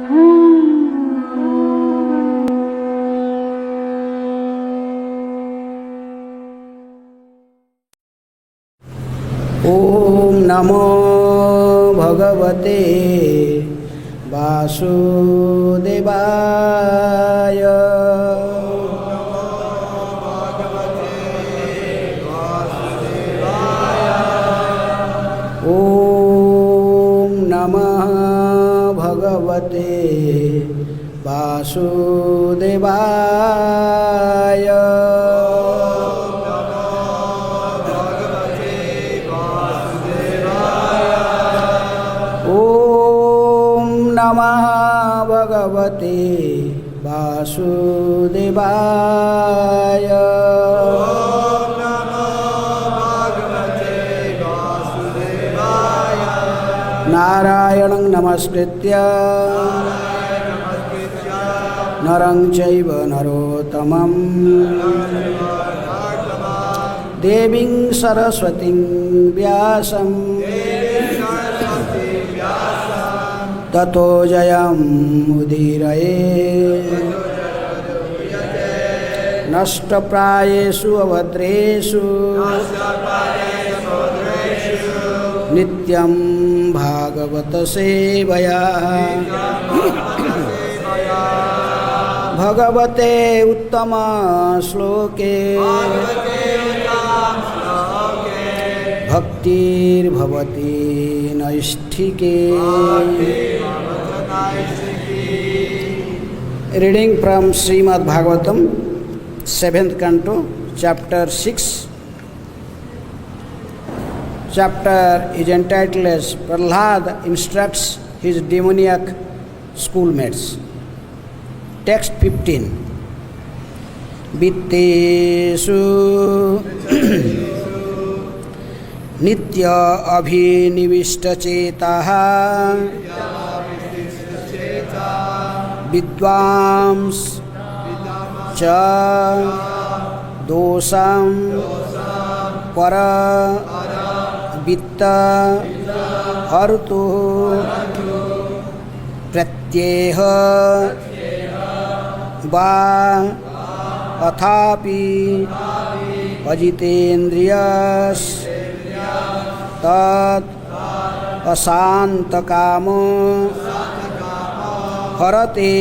ओम नमो भगवते वासुदेवाय। ओम नमः भगवते वासुदेवाय। नमः भगवते वासुदेवाय। नारायणं नमस्कृत्य नरं चैव नरोत्तमं देवीं सरस्वतीं व्यासं ततो जयमुदीरये। नष्टप्रायेषु अभद्रेषु नित्यं भागवत सेवया। भगवते उत्तम श्लोके भक्तिर्भवति नैष्ठिके। Reading from Srimad Bhagavatam, 7th canto, chapter 6. Chapter is entitled as Prahlad instructs his demoniac schoolmates. Text 15. Vittesu nitya abhinivishta chetaha Vidwans च दोषं पर वित्त हर्तु प्रत्येह वा अथापि अजितेन्द्रियस् तत् अशान्तकामो हरते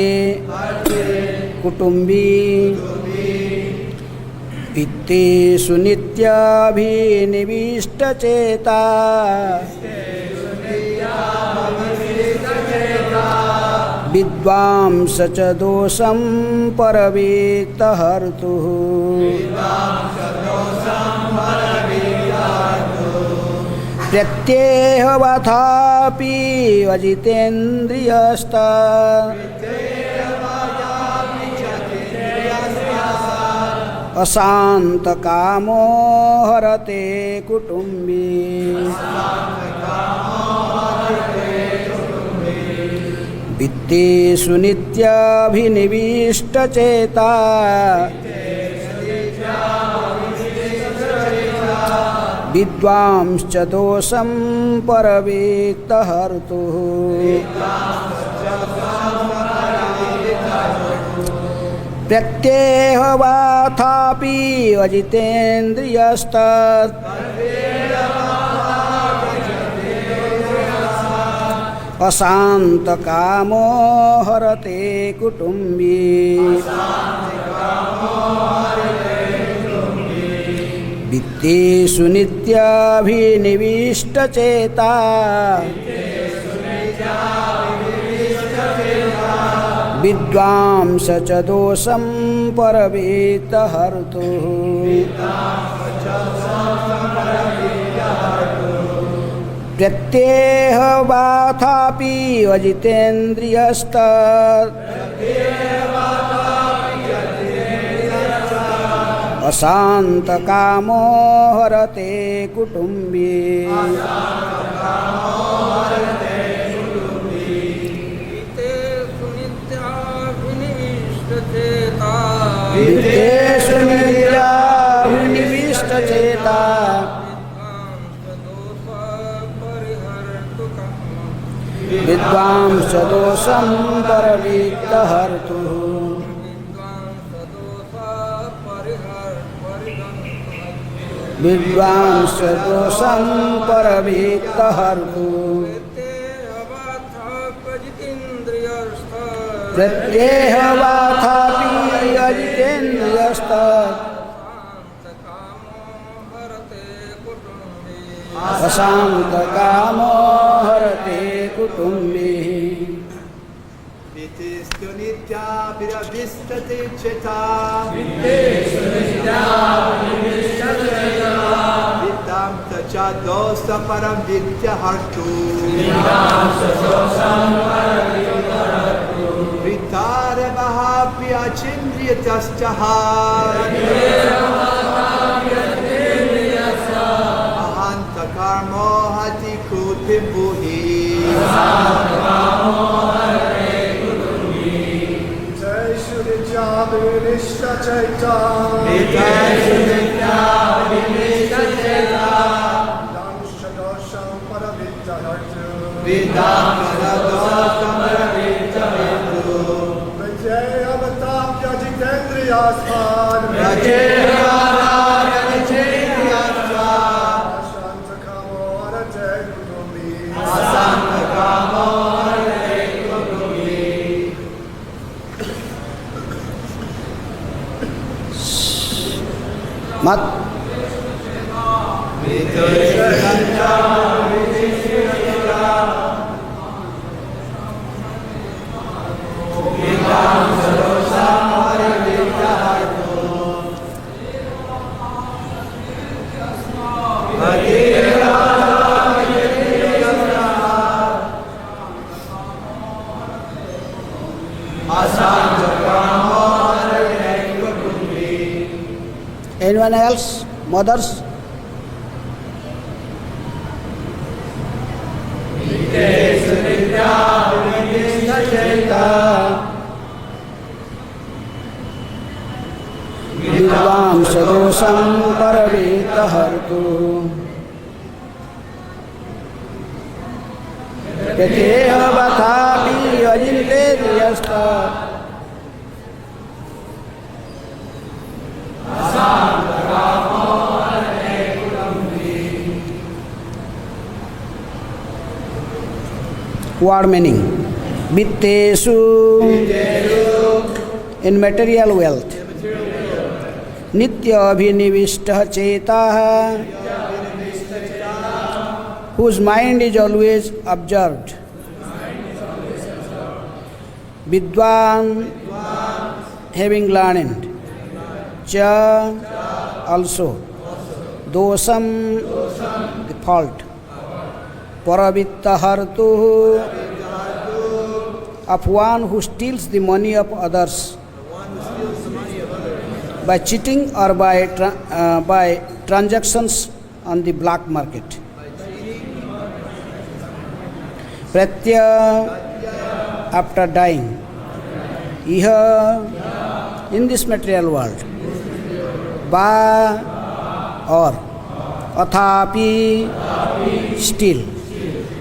कुटुंबी वित्तेषु नित्याभिनिविष्टचेता विद्वांस च दोषं परवेत्तहर्तुः प्रत्येहवथापि अजितेन्द्रियस्त अशान्तकामो हरते कुटुंबी वित्तेषु नित्याभिनिविष्टचेता विद्वांश्च दोषं परवेत्तहर्तुः प्रत्येहवाथापि अजितेन्द्रियस्तत् अशान्तकामो हरते कुटुंबी वित्तेषु नित्याभिनिविष्टचेता विद्वांस च दोषं परवेत्तहर्तुः प्रत्येहवाथापि अजितेन्द्रियस्तत् अशान्तकामो हरते कुटुंबी वित्तेषु नित्याभिनिविष्टचेता विद्वांस दोषं परवित्तहर्तुः विद्वांस दोषं परवित्तहर्तुः प्रत्येह वाथापि अजितेन्द्रियस्तत् अशान्तकामो हरते कुटुम्बिः Vitestu nitya viravistati cheta Vidam tacha dosa param vidya hartu Vitare vahapi achindriyataschaha Ahanta karmo hati kutimbuhi मत Anyone else? Mothers? Vidvamsa dosham paravittahhartuh Yateha vathapi ajintedriyasthat Word meaning. Vittesu, in material wealth. Nitya abhinivishta chetaha, whose mind is always observed. Vidwan, having learned. Cha, also. Dosam, the fault. Paravittahartuh, of one who steals the money of others by cheating or by transactions on the black market. Pratya, after dying. Iha, in this material world. Va, or. Athapi, still.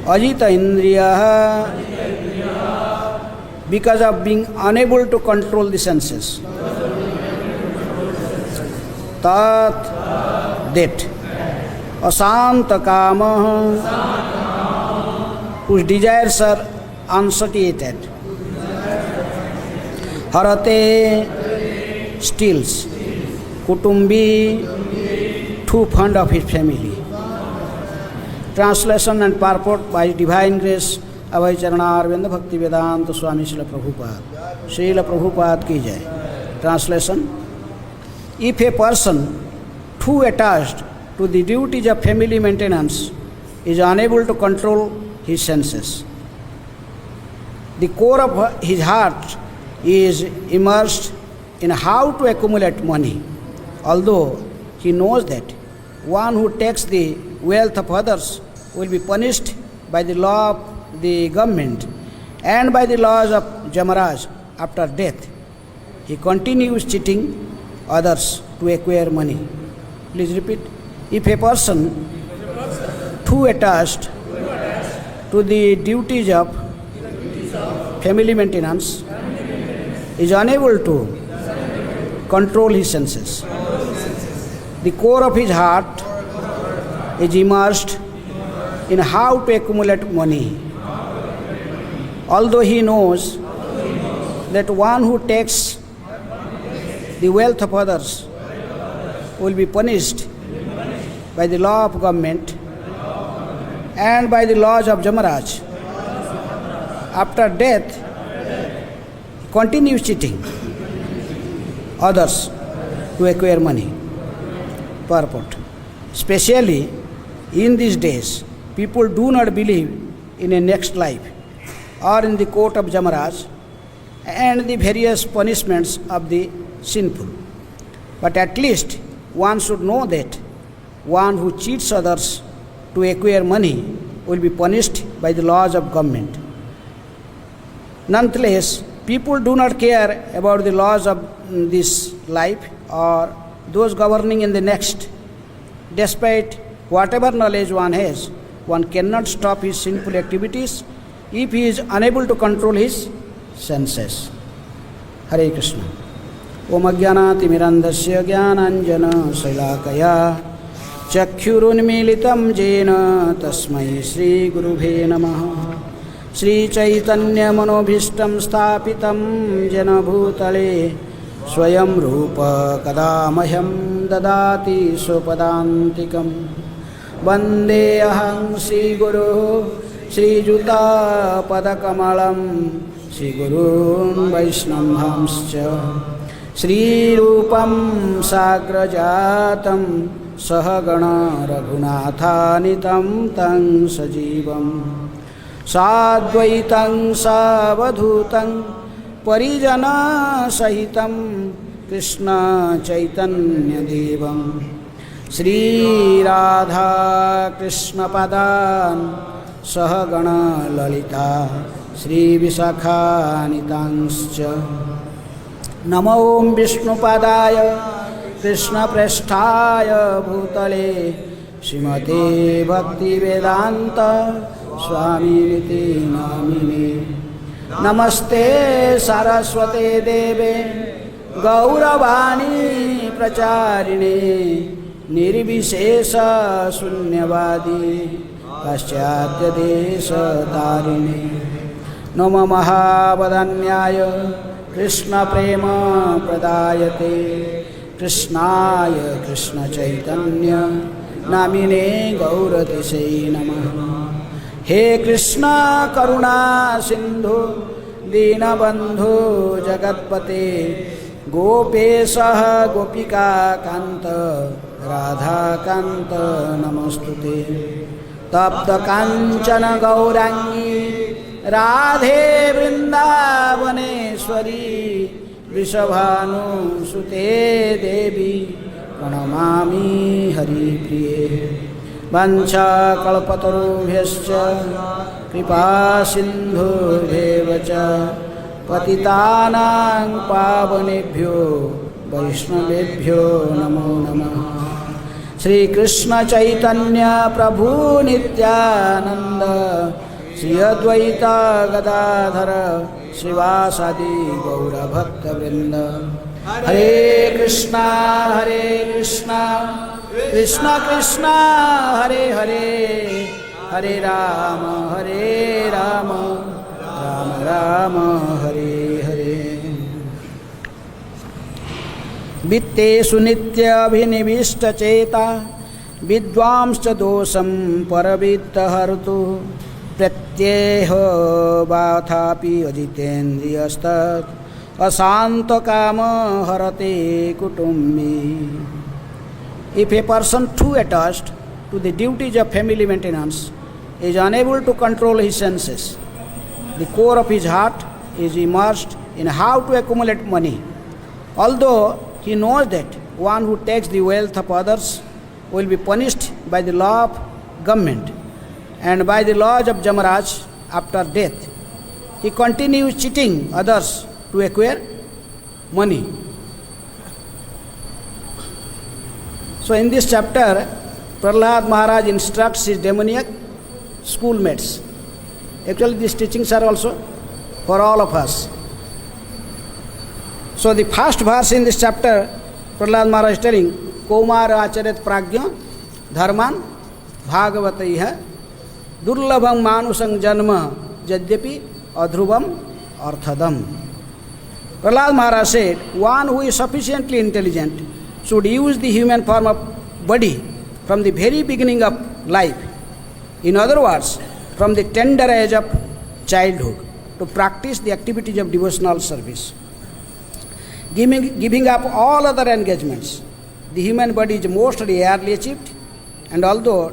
Ajita indriya, because of being unable to control the senses. Tat, that. Asanta kama, whose desires are unsatiated. Harate, steals. Kutumbi, too fond of his family. Translation and purport by Divine Grace, Abhay Charana Arvinda Bhakti Vedanta Swami Srila Prabhupada. Srila Prabhupada ki jai. Translation. If a person too attached to the duties of family maintenance is unable to control his senses, the core of his heart is immersed in how to accumulate money, although he knows that one who takes the wealth of others will be punished by the law of the government and by the laws of Jamaraj after death. He continues cheating others to acquire money. Please repeat. If a person too attached to the duties of family maintenance is unable to control his senses. The core of his heart is immersed in how to accumulate money. Although he knows that one who takes the wealth of others will be punished by the law of government and by the laws of Jamaraj, after death continues cheating others to acquire money. Purport. Especially in these days, people do not believe in a next life or in the court of Jamaraj and the various punishments of the sinful. But at least one should know that one who cheats others to acquire money will be punished by the laws of government. Nonetheless, people do not care about the laws of this life or those governing in the next. Despite whatever knowledge one has, one cannot stop his sinful activities if he is unable to control his senses. Hare Krishna. Om Ajnanaatimirandasya Jnananjana Shailakaya Chakshurunmilitam Jena Tasmai Shri Gurubhe Namaha. Shri Chaitanya Manobhishtam Sthapitam Jena Bhutale Swayam Rupa Kadamahyam Dadati Sopadantikam Vande Aham Shri Guru Shri Juta Padakamalam Shri Gurun Vaishnavamscha Shri Rupam Sagrajatam Sahagana Raghunathanitam Tang Sajivam Sadvaitam Savadhutam Parijana Sahitam Krishna Chaitanya Devam Shri Radha Krishna Padan Sahagana Lalita Shri Visakha Nitanscha Namo Vishnupadaya Krishna Prasthaya Bhutale Srimate Bhakti Vedanta Swami Niti Namine Namaste Saraswate Deve Gauravani Pracharine Nirvishesha Sunyavadi Paschatya Desha Tarine Nama Mahavadanyaya Krishna Prema Pradayate Krishnaya Krishna Chaitanya Namine Gauratise Namaha. He Krishna Karuna Sindhu Dinabandhu Jagatpate Gopesha Gopika Kanta Radha Kanta Namostute Tapta Kanchana Gaurangi Radhe Vrindavaneshwari Vrishabhanu Sute Devi Pranamami Hari Priye Vancha Kalpatarubhyascha Kripa Sindhu Devacha Patitanang Pavanebhyo Vaishnavebhyo Namo Namah. Shri Krishna Chaitanya Prabhu Nityananda Shri Advaita Gadadhara Srivasadi Gaura Bhakta Vrinda. Hare Krishna Krishna Krishna Hare Hare Hare Rama Rama Rama Hare Hare. Vitteshu nitya abhinivishta cheta vidvamscha dosam paravitta hartu pratyeho vathapi ajitendriyastat asanta kama harate kutumbi. If a person too attached to the duties of family maintenance is unable to control his senses, the core of his heart is immersed in how to accumulate money. Although he knows that one who takes the wealth of others will be punished by the law of government and by the laws of Jamaraj after death, he continues cheating others to acquire money. So in this chapter, Prahlad Maharaj instructs his demoniac schoolmates. Actually these teachings are also for all of us. So the first verse in this chapter, Prahlad Maharaj is telling, Komar acharet pragya dharman bhagavataiha durlabham manusang janma jadyapi adhruvam arthadam. Prahlad Maharaj said, one who is sufficiently intelligent should use the human form of body from the very beginning of life. In other words, from the tender age of childhood, to practice the activities of devotional service. Giving up all other engagements, the human body is most rarely achieved, and although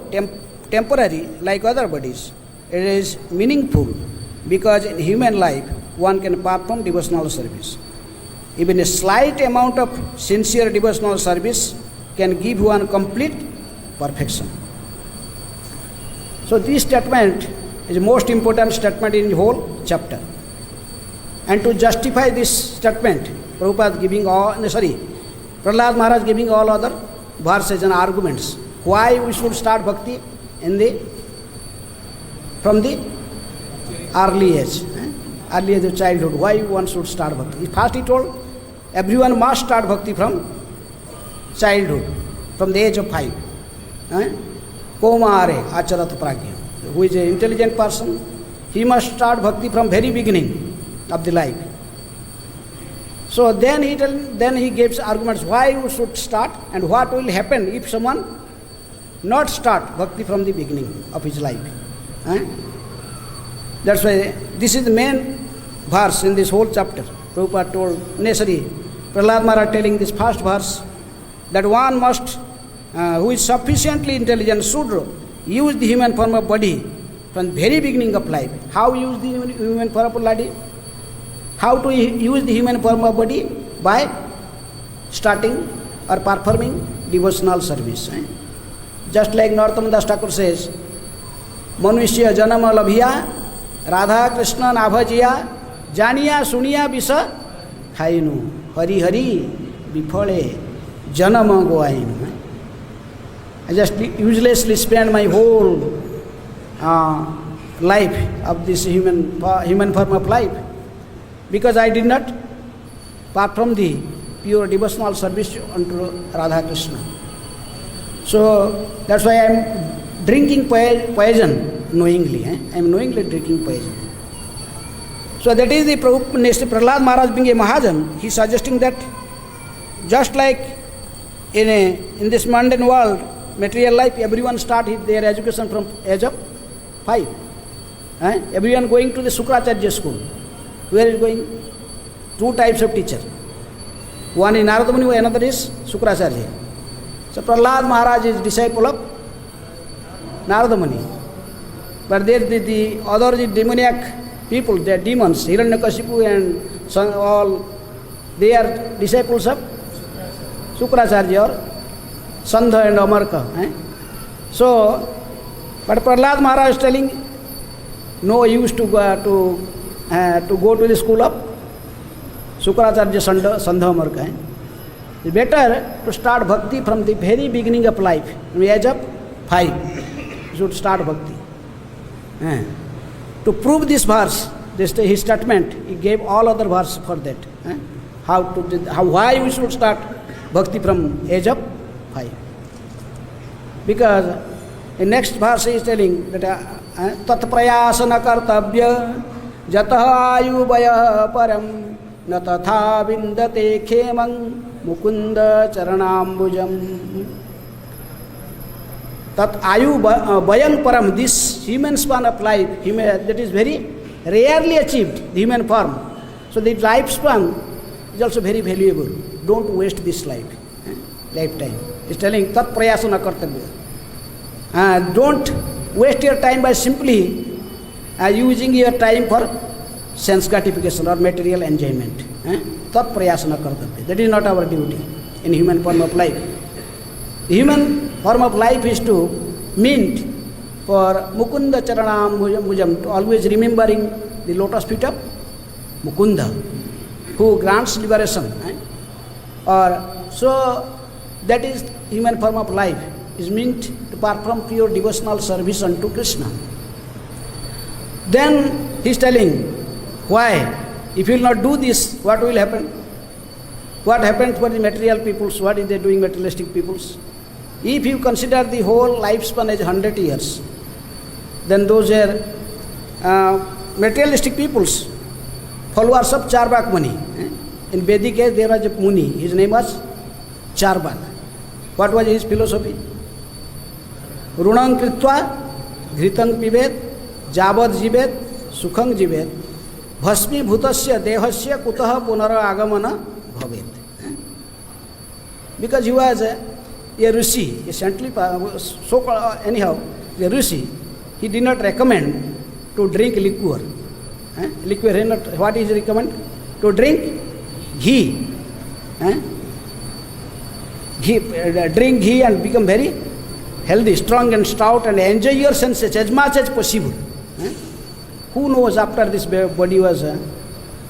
temporary like other bodies, it is meaningful because in human life one can perform devotional service. Even a slight amount of sincere devotional service can give one complete perfection. So this statement is the most important statement in the whole chapter. And to justify this statement, Prabhupada Prahlad Maharaj giving all other verses and arguments why we should start bhakti from the early age of childhood, why one should start bhakti. First he told everyone must start bhakti from childhood, from the age of 5. Komare acharat pragya. Who is an intelligent person, he must start bhakti from very beginning of the life. So then he gives arguments why we should start and what will happen if someone not start bhakti from the beginning of his life. That's why this is the main verse in this whole chapter. Prabhupada told Prahlad Maharaj telling this first verse that one must, who is sufficiently intelligent, should use the human form of body from the very beginning of life. How use the human form of body? How to use the human form of body? By starting or performing devotional service. Just like Narottam Das Thakur says, Manushya janama labhiya Radha Krishna nabhajiya janiya suniya bisa khainu hari hari bifale janama goainu. I just uselessly spend my whole life of this human form of life because I did not perform the pure devotional service unto Radha Krishna. So that's why I am drinking poison knowingly. I am knowingly drinking poison. So that is the Prahlad Maharaj being a Mahajan. He is suggesting that just like in this mundane world, material life, everyone start their education from age of 5. Everyone going to the Sukracharya school. Where is going? 2 types of teacher. One is Narada Muni, another is Sukracharya. So Prahlad Maharaj is disciple of Narada Muni. But there the other demoniac people, they are demons, Hiranyakashipu and all, they are disciples of Sukracharya or Sandha and Amarka. So, but Prahlad Maharaj is telling, no use to go to the school of Sukracharya Sandha Amarka. It's better to start bhakti from the very beginning of life, from the age of 5. You should start bhakti. To prove this verse, his statement, he gave all other verses for that. Why we should start bhakti from age of 5. Because the next verse is telling that tat prayasana kartabhya jatah ayu vaya param na tatha vindate khemang mukunda charanambujam. Tat ayu vayang param, this human span of life, that is very rarely achieved, the human form. So the lifespan is also very valuable. Don't waste this lifetime. It's telling tat prayasana kartabhya. Don't waste your time by simply using your time for sense gratification or material enjoyment. Tat prayasana kartabhya. That is not our duty in human form of life. The human form of life is to mint for Mukunda Charanam Mujam, to always remembering the lotus feet of Mukunda, who grants liberation. So that is human form of life, is meant to perform pure devotional service unto Krishna. Then he is telling, Why? If you will not do this, what will happen? What happened for the material peoples? What is they doing, materialistic peoples? If you consider the whole lifespan as 100 years, then those are materialistic peoples, followers of Charbak Muni. In Vedic age there was a Muni, his name was Charbak. What was his philosophy? Runang kritva, घृतं पिबेत, जावद जीवेत, सुखं जीवेत, भस्मीभूतस्य देहस्य कुतः पुनरागमन भवेत. Because he was a rishi, a saintly, so anyhow, a rishi, he did not recommend to drink liquor. Liquor, what is recommend? To drink ghee. Drink ghee and become very healthy, strong and stout and enjoy your senses as much as possible. Who knows after this body was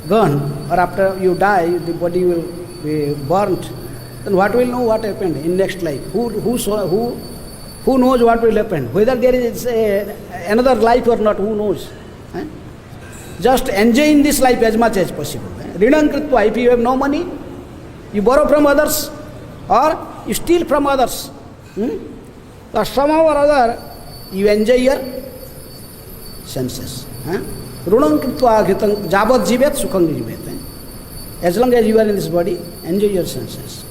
gone or after you die, the body will be burnt. Then what will know what happened in next life? Who knows what will happen? Whether there is another life or not, who knows? Just enjoy in this life as much as possible. Rinam kritva, if you have no money, you borrow from others or you steal from others. Or somehow or other, you enjoy your senses. Runam kritva aghitam jabat jivet sukhang jivet. As long as you are in this body, enjoy your senses.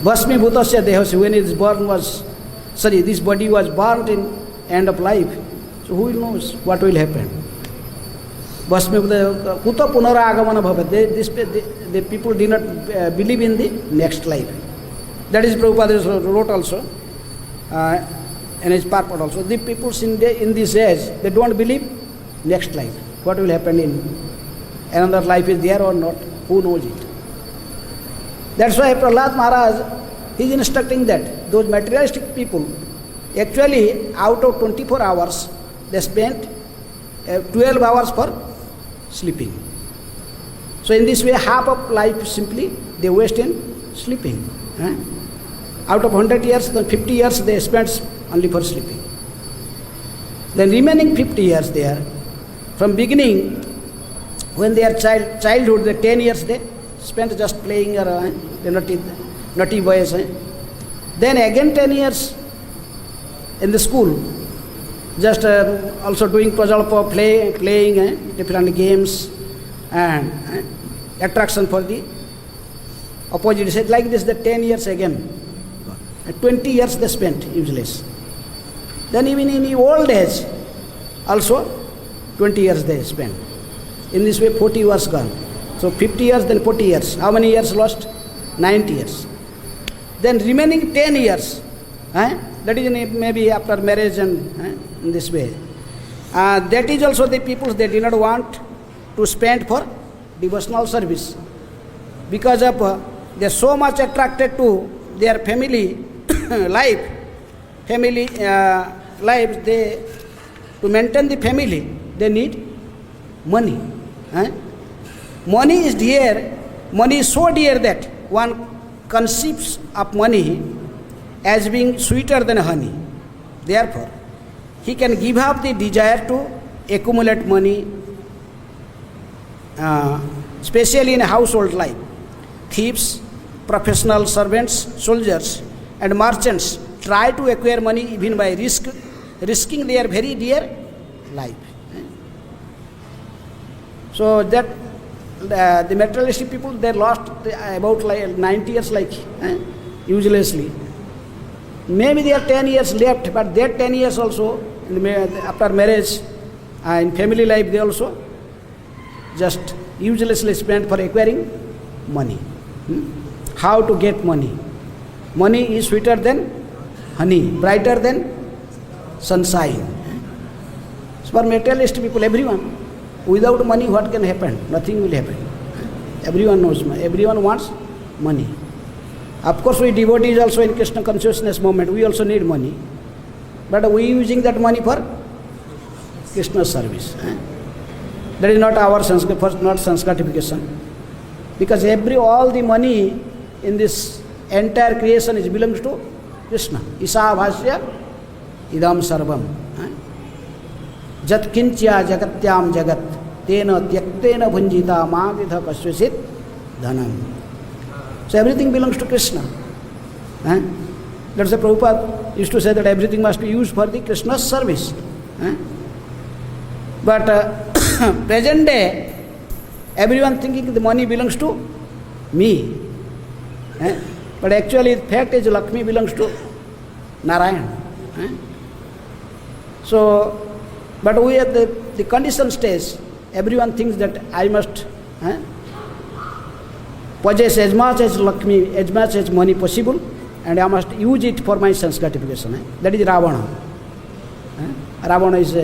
Bhasmi bhutasya dehasya, when this this body was burnt in end of life, so who knows what will happen? Bhasmi kuta punaragamana bhavat. The people did not believe in the next life. That is Prabhupada wrote also, in his purport also. The people in this age, they don't believe next life. What will happen in another life is there or not? Who knows it? That's why Prahlad Maharaj, he is instructing that those materialistic people, actually out of 24 hours, they spent 12 hours for sleeping. So in this way, half of life simply they waste in sleeping. Out of 100 years, then 50 years they spent only for sleeping. Then remaining 50 years there, from beginning, when they are childhood, the 10 years they spent just playing or the naughty boys. Then again 10 years in the school, just also doing prajalpa, playing different games and attraction for the opposite sex. Like this, the 10 years again. 20 years they spent useless. Then even in the old age, also 20 years they spent. In this way 40 years gone. So 50 years, then 40 years. How many years lost? 90 years. Then remaining 10 years, that is maybe after marriage and in this way. That is also the people, they did not want to spend for devotional service. Because of they are so much attracted to their family life, they to maintain the family, they need money. Money is dear, money is so dear that one conceives of money as being sweeter than honey. Therefore, he can give up the desire to accumulate money, especially in household life. Thieves, professional servants, soldiers, and merchants try to acquire money even by risking their very dear life. So that the materialistic people, they lost about 90 years uselessly. Maybe there are 10 years left, but that 10 years also, after marriage, in family life, they also just uselessly spent for acquiring money. How to get money? Money is sweeter than honey, brighter than sunshine. So for materialistic people, everyone, without money, what can happen? Nothing will happen. Everyone knows money. Everyone wants money. Of course, we devotees also in Krishna consciousness movement, we also need money. But we using that money for Krishna service. That is not our sanskar, not sanskarification. Because all the money in this entire creation belongs to Krishna. Isa bhasya idam sarvam. Jat kinchya jagatyam jagat tena tyaktena bhunjita ma vidha kasyasit dhanam. So everything belongs to Krishna. That's why Prabhupada used to say that everything must be used for the Krishna's service. But present day, everyone thinking the money belongs to me. But actually, the fact is Lakshmi belongs to Narayan. So, but we at the condition stage, everyone thinks that I must possess as much as Lakshmi, as much as money possible, and I must use it for my sense gratification. That is Ravana. Ravana is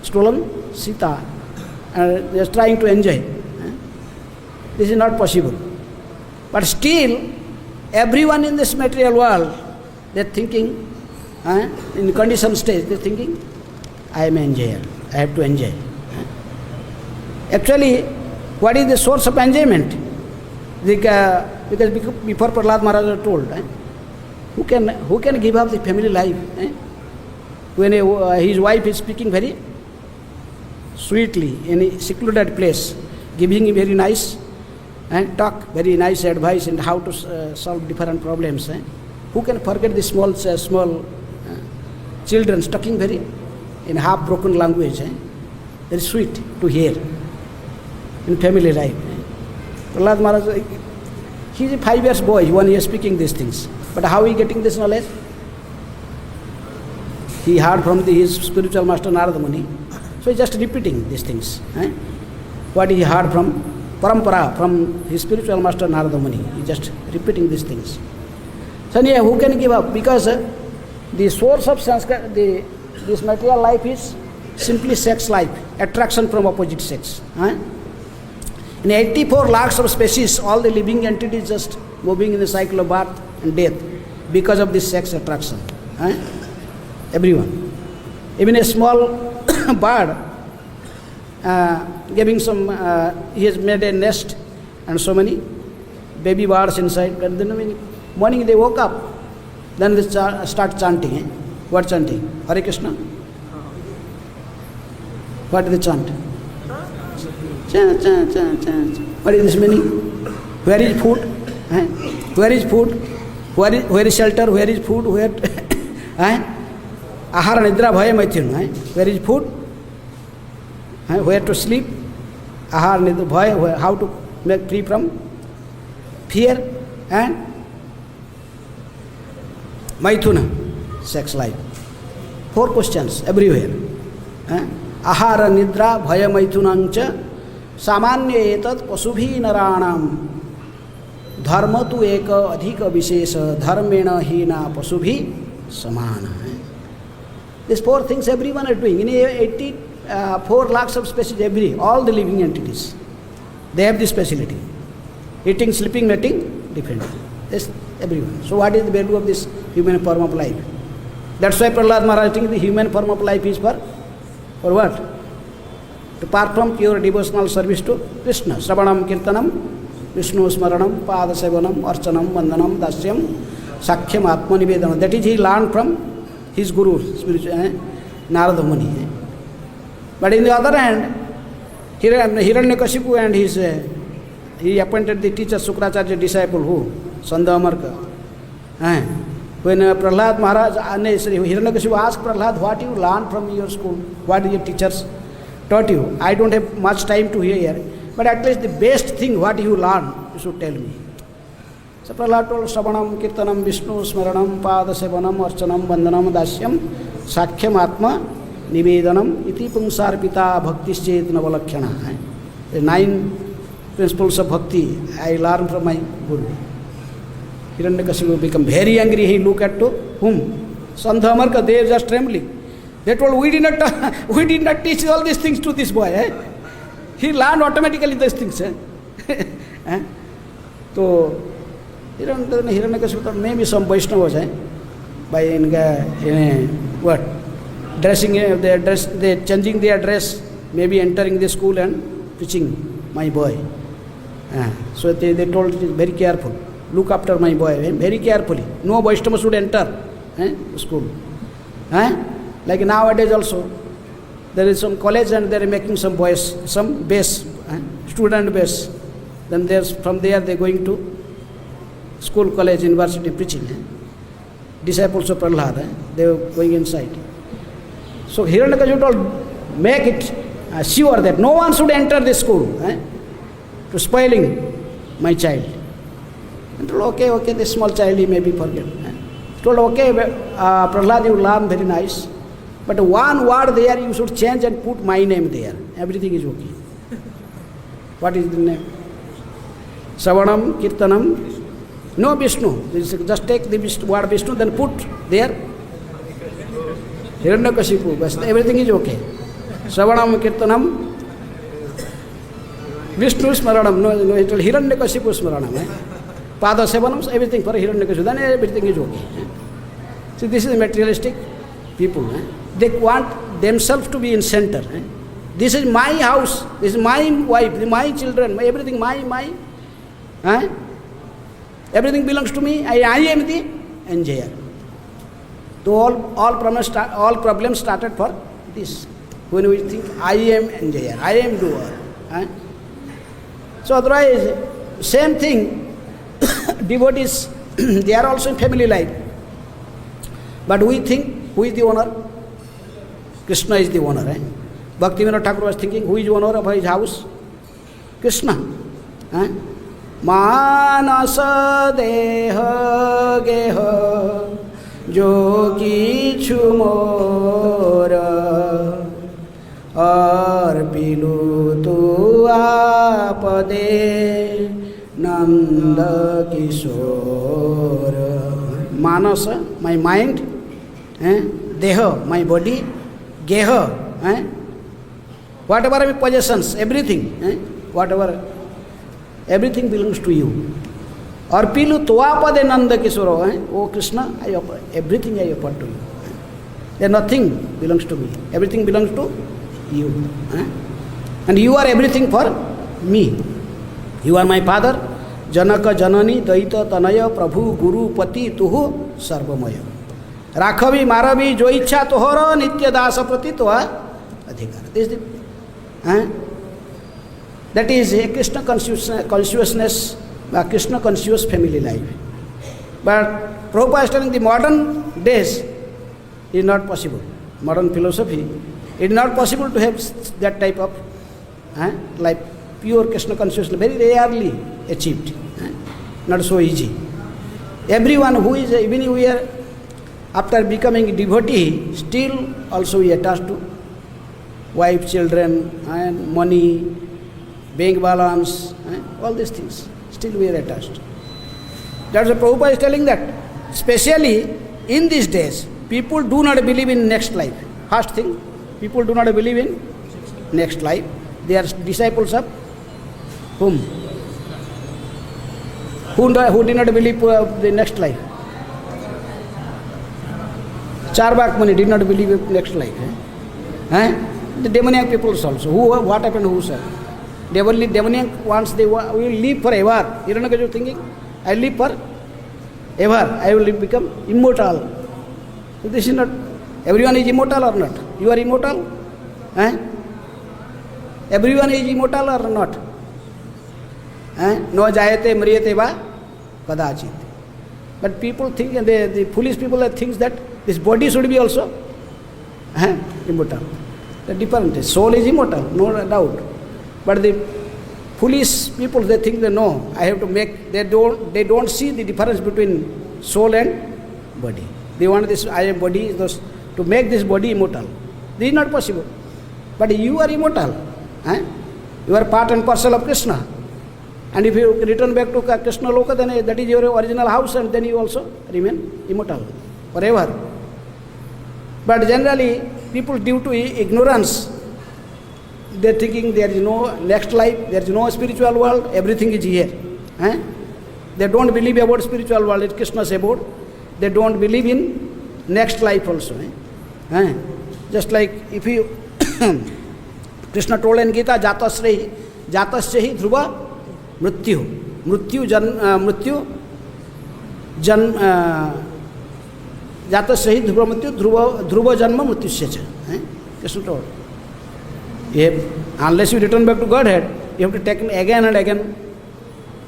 stolen Sita and he is trying to enjoy. This is not possible. But still, everyone in this material world, they are thinking, in the condition stage, they are thinking, I am an enjoyer, I have to enjoy. Actually, what is the source of enjoyment? Because before Prahlad Maharaj told, who can give up the family life? When his wife is speaking very sweetly in a secluded place, giving him very nice and talk, very nice advice and how to solve different problems. Who can forget the small children talking very in half-broken language? Very sweet to hear in family life. Prahlad Maharaj, he is a 5 years boy when he is speaking these things. But how he getting this knowledge? He heard from his spiritual master Narada Muni. So he is just repeating these things. What he heard from Parampara, from his spiritual master Narada Muni. He is just repeating these things. So yeah, who can give up? Because the source of sanskar, this material life is simply sex life, attraction from opposite sex. In 84 lakhs of species, all the living entities just moving in the cycle of birth and death because of this sex attraction. Everyone. Even a small bird giving some, he has made a nest and so many baby birds inside. And then when morning they woke up, then they start chanting. What chanting? Hare Krishna. What do they chant? Cha, cha, cha, cha. What is this meaning? Where is food? Where is food? Where is shelter? Where is food? Where? Ahara nidra bhaya maithun. Where is food? Where to sleep? Ahara nidra bhaya. How to make free from fear and maithuna, sex life. 4 questions everywhere. Ahara nidra bhaya maithunancha सामान्य एतत् पशुभि नराणाम धर्म तो एक अधिक विशेष धर्मेण हीना पशुभि समान है. These 4 things everyone are doing. In 84 lakhs of species, all the living entities, they have this facility. Eating, sleeping, mating, different. This everyone. So what is the value of this human form of life? That's why Prahlad Maharaj thinks the human form of life is for what? To perform pure devotional service to Krishna. Sravanam Kirtanam, Vishnu Smaranam, Pada Sevanam, Archanam, Vandanam, Dasyam, Sakhyam Atma Nivedanam. That is he learned from his guru, spiritual Narada Muni. But in the other hand, Hiranyakashipu and he appointed the teacher Sukracharya disciple who? Sandhamarka. When Prahlad Maharaj, Hiranyakashipu asked Prahlad, what you learned from your school? What your teachers taught you? I don't have much time to hear, but at least the best thing what you learn, you should tell me. So Prahlad told Sravanam, Kirtanam, Vishnu, Smaranam, Pada Sevanam, Archanam, Vandanam, Dasyam, Sakhyam Atma, Nivedanam, Iti Pungsarpita, Bhaktischetana Valakhyana. The 9 principles of bhakti I learned from my guru. Hiranyakashipu become very angry. He looked at to whom? Sandhamarka, they are just trembling. They told, we did not teach all these things to this boy. He learned automatically these things. So, Hiranyakashipu thought maybe some Vaishnavas, by what? Dressing, they changing their dress, maybe entering the school and preaching my boy. So they told, very careful, look after my boy, very carefully. No Vaishnava should enter school. Like nowadays also, there is some college and they are making some boys, some base, student base. Then there's from there they are going to school, college, university preaching. Disciples of Prahlad, they were going inside. So Hiranyakashipu told, make it sure that no one should enter this school to spoiling my child. And told, okay, this small child he may be forget. Told, okay, Prahlad, you learn very nice, but one word there you should change and put my name there. Everything is okay. What is the name? Savanam, Kirtanam, no Vishnu. Just take the word Vishnu, then put there Hiranyakashipu. Everything is okay. Savanam, Kirtanam, Vishnu Smaranam. No, it will Hiranyakashipu Smaranam. Pada Sevanam, everything for Hiranyakashipu. Then everything is okay. See, this is materialistic people. They want themselves to be in center. This is my house, this is my wife, my children, everything my. Everything belongs to me. I am the enjoyer. So all problems started for this. When we think I am enjoyer, I am doer. So otherwise, same thing. Devotees, they are also in family life. But we think, who is the owner? Krishna is the owner. Bhaktivinoda Thakur was thinking, who is the owner of his house? Krishna. Manasa deha geha jogi chumora arpilu tu apade Nanda Kishora. Manasa, my mind, Deha, my body, Geha, whatever my possessions, everything, whatever, everything belongs to you. Arpilu Tuapade Nanda Kishora. Oh Krishna, everything I offer to you. Then nothing belongs to me. Everything belongs to you. And you are everything for me. You are my father, Janaka Janani, Daita Tanaya, Prabhu, Guru, Pati, Tuhu, Sarvamaya. Rakhavi, Maravi, Joicha, Tohara, Nitya Dasa Prati, Toha, Adhikara. This is the, that is a Krishna consciousness, a Krishna conscious family life. But Prabhupada is telling the modern days is not possible. Modern philosophy, it is not possible to have that type of life. Pure Krishna consciousness, very rarely achieved, not so easy. Everyone who is, even if we are, after becoming a devotee, still also we attached to wife, children, and money, bank balance, all these things, still we are attached. That's what Prabhupada is telling that, especially in these days, people do not believe in next life. First thing, people do not believe in next life. They are disciples of whom? Who did not believe the next life? Charvak Muni did not believe in next life. The demoniac people also. What happened to who, sir? Demoniac wants they will live forever. Hiranyakashipu thinking, I live forever. I will become immortal. So this is not, everyone is immortal or not? You are immortal? Everyone is immortal or not? No jayate mriyate va kadachit. But people think, and the foolish people think that this body should be also immortal. The different soul is immortal, no doubt. But the foolish people, they think that no, I have to make, they don't see the difference between soul and body. They want this body to make this body immortal. This is not possible. But you are immortal. You are part and parcel of Krishna. And if you return back to Krishna Loka, then that is your original house, and then you also remain immortal forever. But generally, people, due to ignorance, they are thinking there is no next life, there is no spiritual world, everything is here. They don't believe about spiritual world, it's Krishna's abode. They don't believe in next life also. Just like if you, Krishna told in Gita, Jatasya hi dhruva mrityu. Jatasya hi dhruva mrityu, dhruva janma mrityusya cha. Krishna told. Unless you return back to Godhead, you have to take again and again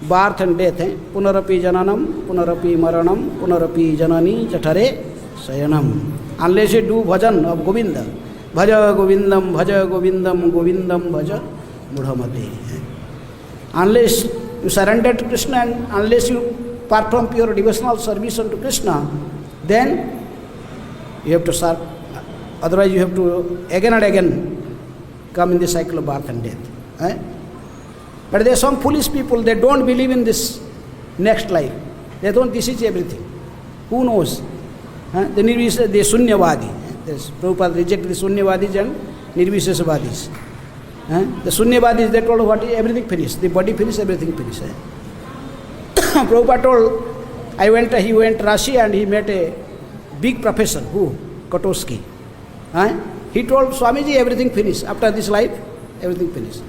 birth and death. Punarapi jananam, punarapi maranam, punarapi janani jatare sayanam. Unless you do bhajan of Govinda. Bhaja Govindam, Bhaja Govindam, Govindam Bhaja Mudhamati. Unless you surrender to Krishna and unless you perform pure devotional service unto Krishna, then you have to serve. Otherwise you have to again and again come in the cycle of birth and death. But there are some foolish people, they don't believe in this next life. They don't, this is everything. Who knows? The Sunyavadi. Prabhupada rejected the Sunyavadis and Nirvishesavadis. The Sunyavadis, they told what everything finished. The body finished, everything finished. Prabhupada told, he went to Russia and he met a big professor, who? Kotosky. He told Swamiji, everything finished. After this life, everything finished.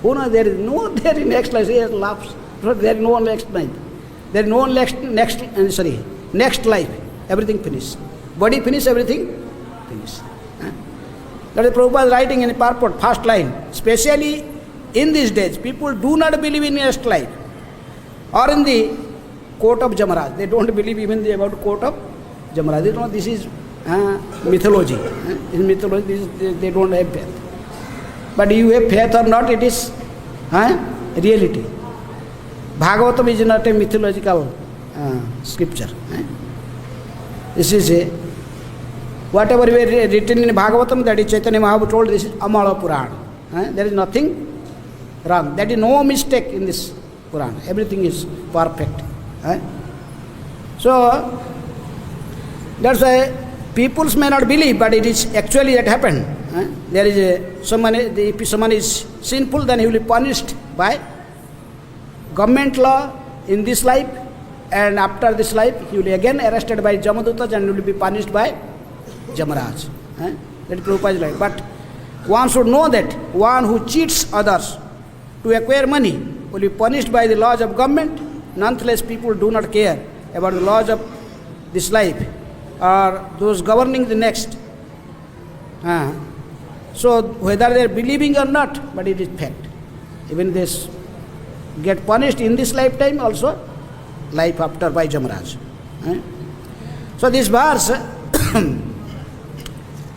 Who knows? There is no next life. He laughs. There is no next life. There is no next life. Everything finished. Body finished, everything finished. That is Prabhupada writing in the purport, first line. Especially in these days, people do not believe in next life. Or in the court of Jamaraj. They don't believe even about court of Jamaraj. They know this is mythology. In mythology, they don't have faith. But you have faith or not, it is reality. Bhagavatam is not a mythological scripture. This is whatever we written in Bhagavatam, that is Chaitanya Mahaprabhu told, this is Amala Purana. There is nothing wrong. There is no mistake in this Purana. Everything is perfect. So, that's why peoples may not believe, but it is actually that happened. There is if someone is sinful, then he will be punished by government law in this life, and after this life he will be again arrested by Jamadutas and will be punished by Jamaraj. That is Prabhupada's life. But one should know that one who cheats others to acquire money will be punished by the laws of government. Nonetheless, people do not care about the laws of this life or those governing the next. So whether they are believing or not, but it is fact. Even this get punished in this lifetime, also life after by Jamaraj. So this verse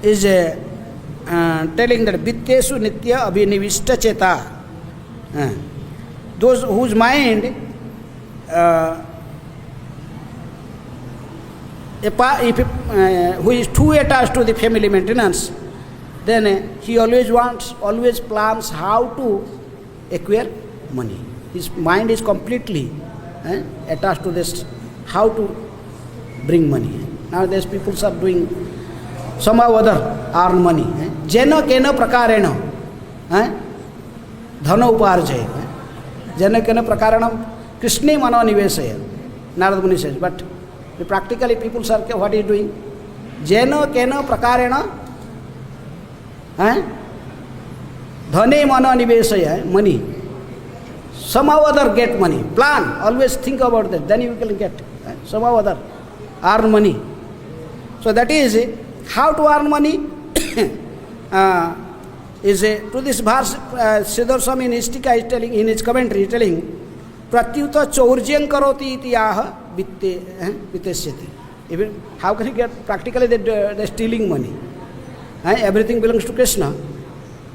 is telling that Vittesu Nitya Abhinivishta Cheta. Those whose mind who is too attached to the family maintenance, then he always plans how to acquire money. His mind is completely attached to this, how to bring money. Nowadays people are doing somehow or other earn money. Jena kena prakarena dhana uparjaya. Jena kena prakaranam Krishna mano nivesaya. Narad Muni says. But practically people are, what is doing? Jena kena prakarena dhane mano nivesaya, money. Somehow or other get money. Plan, always think about that. Then you will get somehow or other earn money. So that is how to earn money. Is to this verse, Sridhar Swami in his tika is telling, in his commentary, telling, Pratyuta chaurjyam karoti iti aha vittesyati. Even how can you get, practically they're stealing money. Everything belongs to Krishna.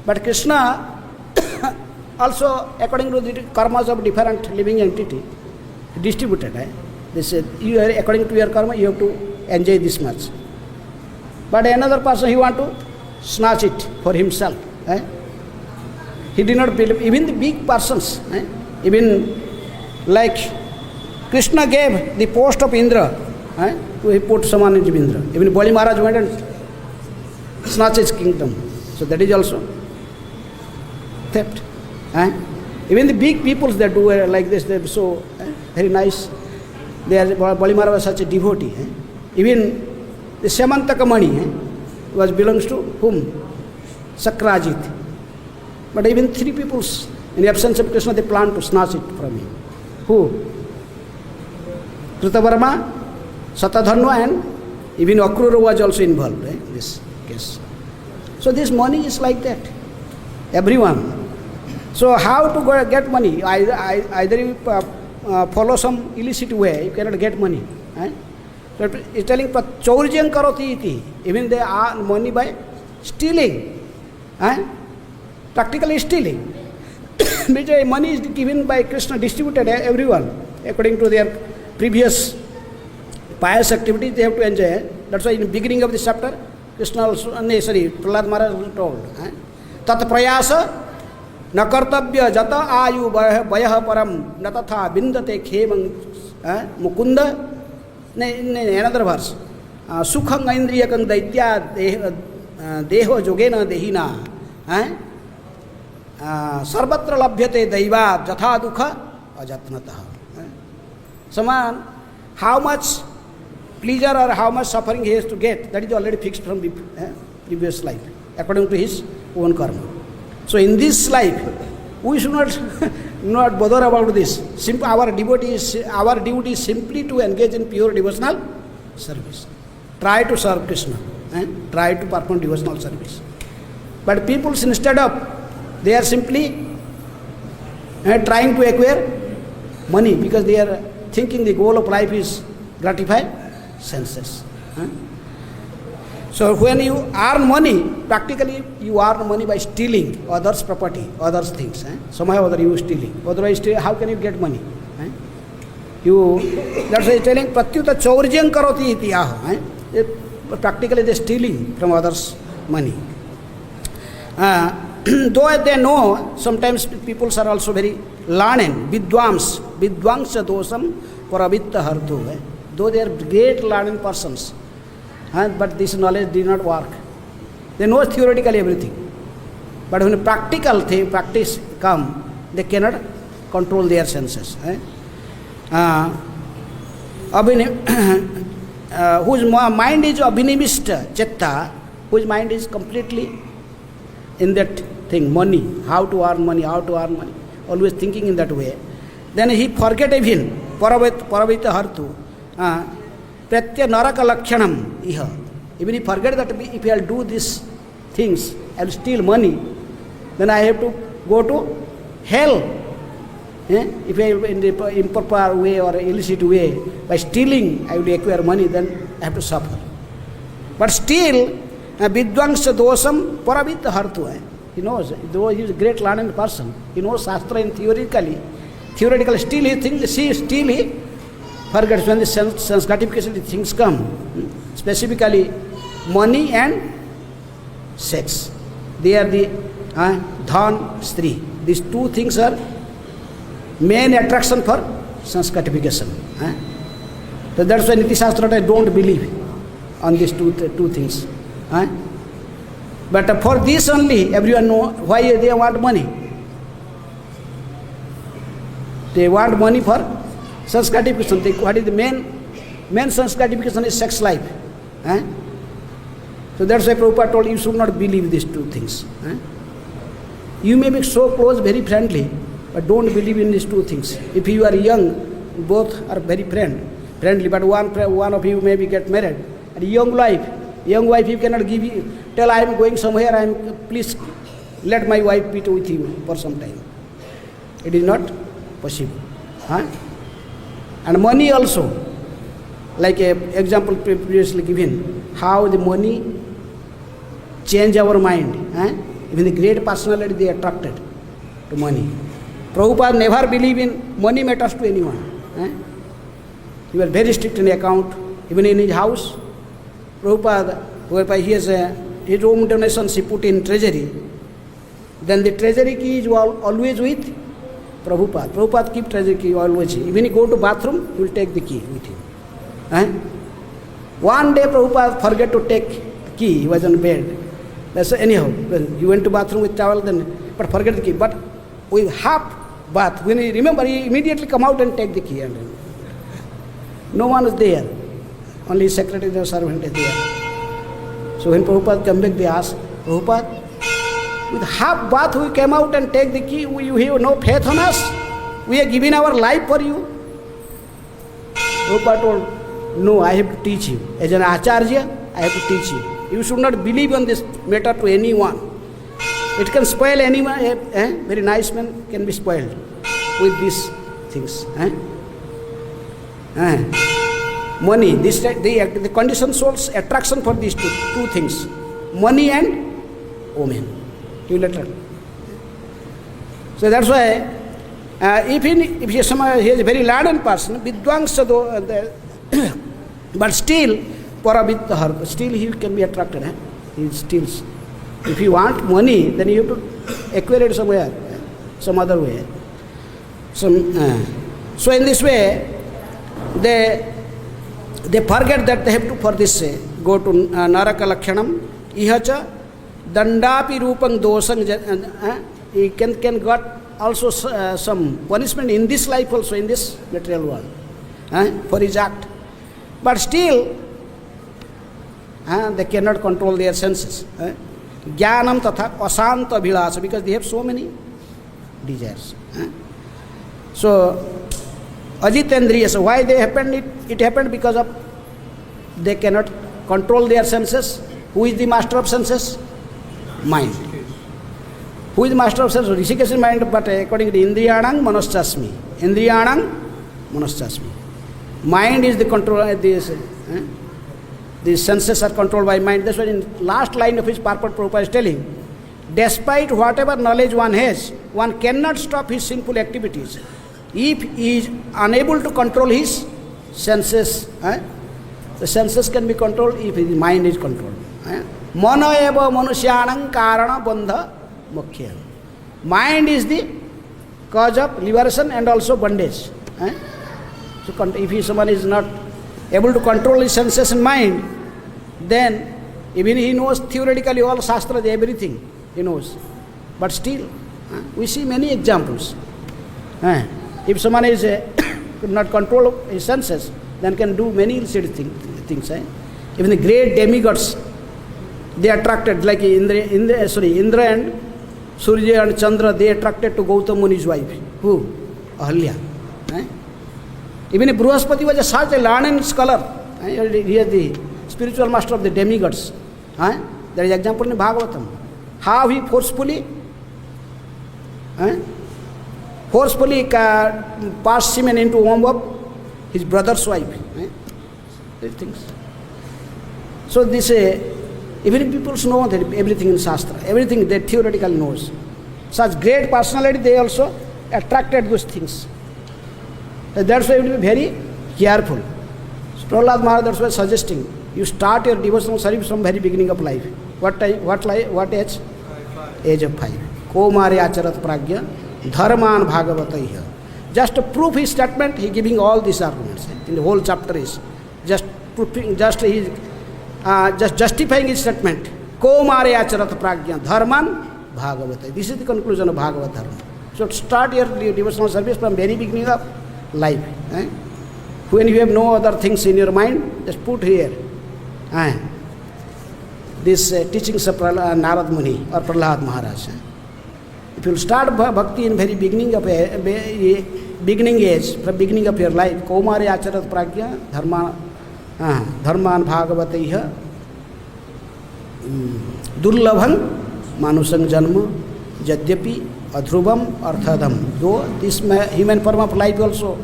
But Krishna also, according to the karmas of different living entity, distributed. They said, you are, according to your karma, you have to enjoy this much. But another person, he want to snatch it for himself. He did not believe, even the big persons, even like Krishna gave the post of Indra, he put someone in Indra. Even Bali Maharaj went and snatched his kingdom. So that is also theft. Even the big peoples that do like this, they are so very nice. Bali Maharaj was such a devotee. Even the Samantaka money belongs to whom? Sakrajit. But even three peoples, in the absence of Krishna, they plan to snatch it from him. Who? Kritavarma, Satadhanva, and even Akrura was also involved in this case. So this money is like that. everyone. So how to get money? Either you follow some illicit way, you cannot get money. So it's telling chaurjam karoti iti. Even they earn money by stealing. Practically stealing. Which money is given by Krishna, distributed everyone according to their previous pious activities they have to enjoy. That's why in the beginning of this chapter, Krishna also, Prahlad Maharaj also told, Tat prayasa na kartabhya jata ayu vayah param na tatha bindate khemang mukunda. In another verse, sukhang indriyakang daitya deho jogena dehina sarvatra labhyate daivat jatha dukha ajatnatah. Someone, how much pleasure or how much suffering he has to get, that is already fixed from the previous life, according to his own karma. So in this life, we should not bother about this. Our duty is simply to engage in pure devotional service. Try to serve Krishna. Try to perform devotional service. But people, instead of, they are simply trying to acquire money, because they are thinking the goal of life is gratify senses. So when you earn money, practically you earn money by stealing others' property, others' things. Somehow or other you are stealing. Otherwise, how can you get money? That's why it's telling pratyuta chaurjam karoti iti aha. Practically they are stealing from others' money. Though they know, sometimes people are also very learned, vidvamsa dosam paravitta hartu. Though they are great learned persons, but this knowledge did not work. They know theoretically everything, but when practice come, they cannot control their senses. Whose mind is abhinivishta chitta, whose mind is completely in that thing, money, how to earn money, always thinking in that way. Then he forget even paravita hartu. Pratya naraka lakshanam iha. Even he forget that if I will do these things, I will steal money, then I have to go to hell. If I in the improper way or illicit way, by stealing I will acquire money, then I have to suffer. But still, vidvangsa dosam paravita hartu. He knows, though he is a great learned person, he knows Shastra and theoretically, still he thinks, still he forgets when the sense gratification things come, specifically money and sex. They are the dhan, stri. These two things are main attraction for sense gratification. So that's why Niti Shastra don't believe on these two things. But for this only, everyone know why they want money. They want money for sense gratification. What is the main sense gratification is sex life. So that's why Prabhupada told you should not believe these two things. You may be so close, very friendly, but don't believe in these two things. If you are young, both are very friendly, but one of you maybe get married. And young wife you cannot tell I am going somewhere, please let my wife be with you for some time. It is not possible. And money also, like an example previously given, how the money change our mind. Even the great personality, they are attracted to money. Prabhupada never believe in money matters to anyone. He was very strict in the account, even in his house. Prabhupada, whereby he has his own donations he put in treasury, then the treasury key is always with Prabhupada. Prabhupada keep treasury key always. When he go to bathroom, he will take the key with him. One day Prabhupada forget to take key, he was on bed. That's anyhow, he went to bathroom with towel, but forget the key. But with half bath, when he remember, he immediately come out and take the key. And no one is there. Only his secretary or servant is there. So when Prabhupada came back, they asked, Prabhupada, with half bath we came out and take the key, you have no faith on us? We are giving our life for you. Prabhupada told, no, I have to teach you. As an acharya, I have to teach you. You should not believe on this matter to anyone. It can spoil anyone. Very nice man can be spoiled with these things. Money. The conditioned soul's attraction for these two things: money and women. You later. So that's why, if he is a very learned person, Vidwangsa, but still, Paravittahar, still he can be attracted. He steals. If you want money, then you have to acquire it somewhere, some other way. So in this way, they forget that they have to, for this, go to Naraka Lakshanam, Ihacha, Dandapi Rupang Dosang, he can get also some punishment in this life also, in this material world, for his act. But still, they cannot control their senses. Jnanam tatha asanta abhilasa, because they have so many desires. So, Ajitendriya, so why they happened? It happened because of they cannot control their senses. Who is the master of senses? Mind. Who is the master of senses? Rishikesh is mind, but according to Indriyanang Manoschasmi. Indriyanang Manoschasmi. Mind is the control. These senses are controlled by mind. That's why in last line of his purport, Prabhupada is telling, despite whatever knowledge one has, one cannot stop his sinful activities if he is unable to control his senses. The senses can be controlled if his mind is controlled. Mano eva manusyanang karana bandha mukhya. Mind is the cause of liberation and also bondage. So if someone is not able to control his senses and mind, then even he knows theoretically all shastras, everything he knows. But still, we see many examples. If someone is could not control his senses, then can do many silly things. Even the great demigods, they attracted, like Indra and Surya and Chandra, they attracted to Gautama Muni's wife. Who? Ahalya. Even Bruhaspati was such a learned scholar. He is the spiritual master of the demigods. There is example in Bhagavatam. How he forcefully passed semen into womb of his brother's wife. These things. So this, even people know that everything in Shastra, everything they theoretically knows. Such great personality, they also attracted those things. That's why we will be very careful. So Prahlad Maharaj, that's why suggesting, you start your devotional service from very beginning of life. What age? Age of 5. Komari acharat pragya, dharman bhagavataiha. Just to prove his statement, he giving all these arguments. In the whole chapter is just proving, just justifying his statement. Komari acharat pragya, dharman bhagavataiha. This is the conclusion of Bhagavad Dharma. So start your devotional service from very beginning of life. When you have no other things in your mind, just put here this teachings of Narad Muni or Prahlad Maharaj. If you will start bhakti in very beginning of beginning age, from beginning of your life, Komari acharat pragya, dharman bhagavataiha, durlabham manusang janma, jadyapi adhrubam arthadam. Though this human form of life also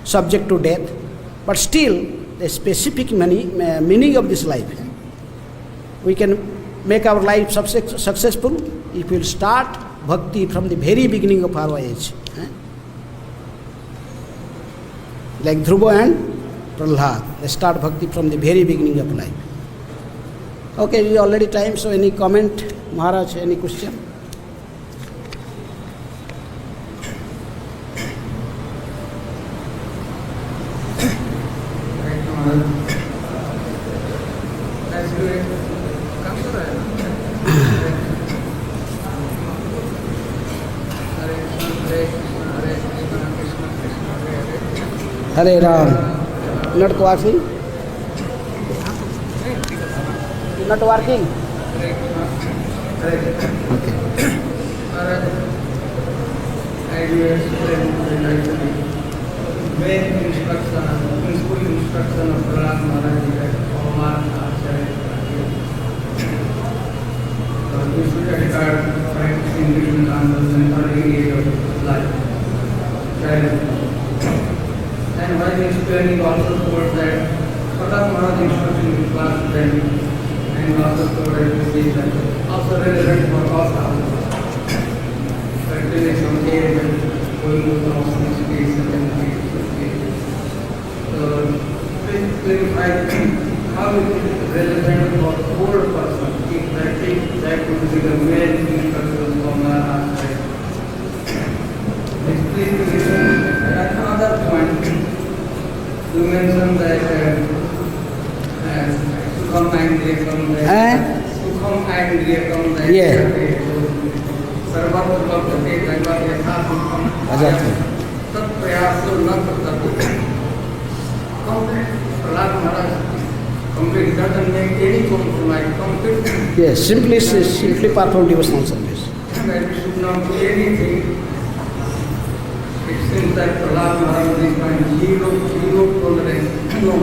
subject to death, but still the specific meaning of this life, we can make our life successful if we will start bhakti from the very beginning of our age. Like Dhruva and Prahlad, they start bhakti from the very beginning of life. Okay, we already time, so any comment, Maharaj, any question? Hare Ram. Not working? Not working? Okay. Main instruction of Prahlad Maharaj is Avamana Acharya. We should regard watching Krishna dances and early age of life. And while explaining also told that Pratap Maharaj instruction in class 10 and also told that also relevant for all houses. Certainly some age going to the house space and so please clarify how it is relevant for the whole person. If that would be the main instruction from Maharaj. Another point, you mentioned that Sukham and Griyakam, Sukham and Griyakam, Sarva Purvakate, Daiva Yatha Sukham, Tat Prayaso Na Pratapati. Prahlad Maharaj complete doesn't make any compromise, complete. Yes, simply perform devotional service. That we should not do anything. It seems that Prahlad Maharaj is fine, zero tolerance, no.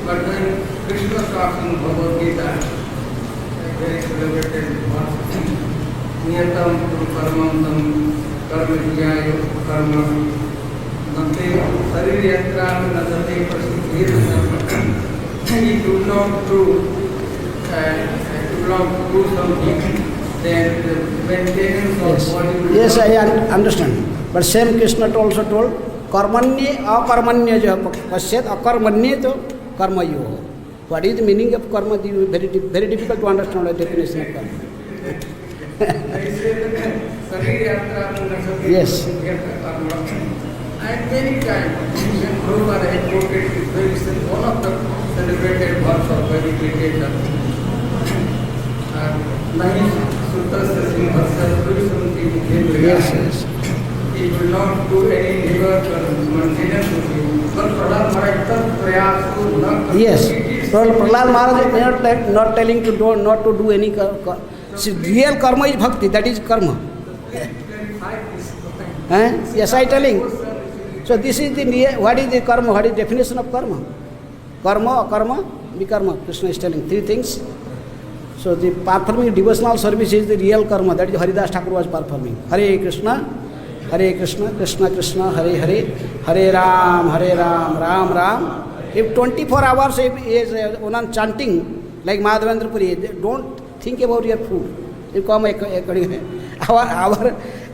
But then Krishna talks in Bhagavad Gita, a very celebrated verse, Niyatam Karmantam Karmajyayo Karma Nante Saririyatra Nadate Prasiddhir. If you do not do something, then the maintenance of body. Yes, I understand. But same Krishna also told, karmanye akarmanye jo pasyat akarmanye to karma yo. What is the meaning of karma? Very difficult to understand the definition of karma. Yes. And many times, Prabhupada had quoted this very simple, one of the celebrated verse of meditation. Nahi Sutta Simhasa Purisamti. Yes. He will not do any labor maintenance with you. But Prahlad Maharaj, yes. Prahlad Maharaj is not telling to not to do any karma. Real karma is bhakti, that is karma. Yes, I telling. So this is what is the karma, what is the definition of karma? Karma, akarma, vikarma. Krishna is telling three things. So the performing devotional service is the real karma, that is Haridas Thakur was performing. Hare Krishna, Krishna Krishna, Hare Hare, Hare Ram, Ram Ram. If 24 hours is one chanting, like Madhavendra Puri, don't think about your food. You come accordingly.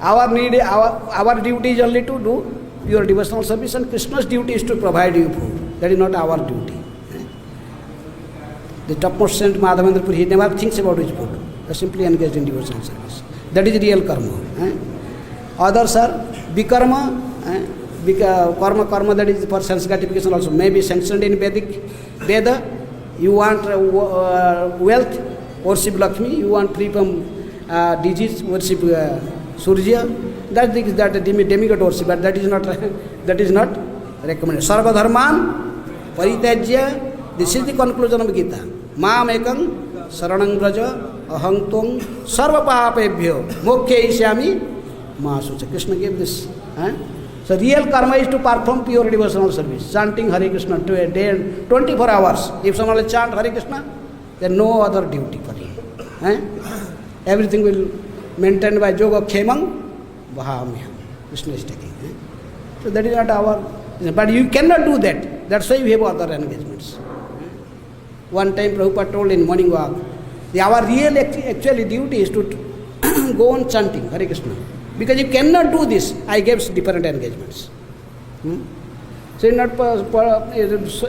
Our duty is only to do your devotional service, and Krishna's duty is to provide you food. That is not our duty. The topmost saint Madhavendra Puri, he never thinks about his food. He simply engaged in devotional service. That is real karma. Others are vikarma. Karma, that is for sense gratification also. May be sanctioned in Veda. You want wealth, worship Lakshmi. You want free from disease, worship Surya. That is that demigod worship, but that is not recommended. Sarva dharman parityajya. This is the conclusion of Gita. Mam ekam saranang braja aham tvam sarva papebhyo mokhyaisyami mahasucha. Krishna gave this. So real karma is to perform pure devotional service, chanting Hare Krishna to a day and 24 hours. If someone will chant Hare Krishna, then no other duty for him. Everything will maintained by Yoga Khemang Vahamyam. Krishna is taking. So that is not our. But you cannot do that. That's why we have other engagements. One time Prabhupada told in morning walk, our real actually duty is to go on chanting Hare Krishna. Because you cannot do this, I gave different engagements. So not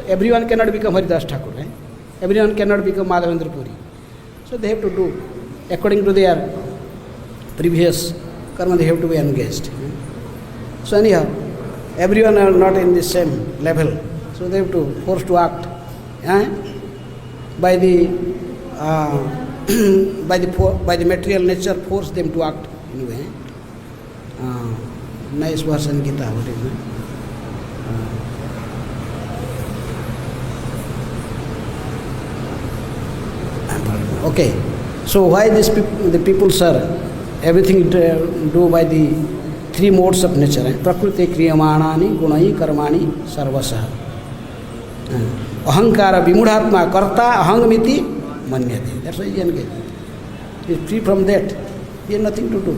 everyone cannot become Haridas Thakur. Everyone cannot become Madhavendra Puri. So they have to do according to their previous karma, they have to be engaged. So anyhow, everyone are not in the same level. So they have to force to act. By the material nature, force them to act anyway. Nice verse in Gita. What is it? Okay. So why the people, sir, everything do by the three modes of nature. Prakriti kriyamanani gunai karmani sarvasah. Ahankara vimudhatma karta ahangamiti manyate. That's why he is engaged. He is free from that. He has nothing to do.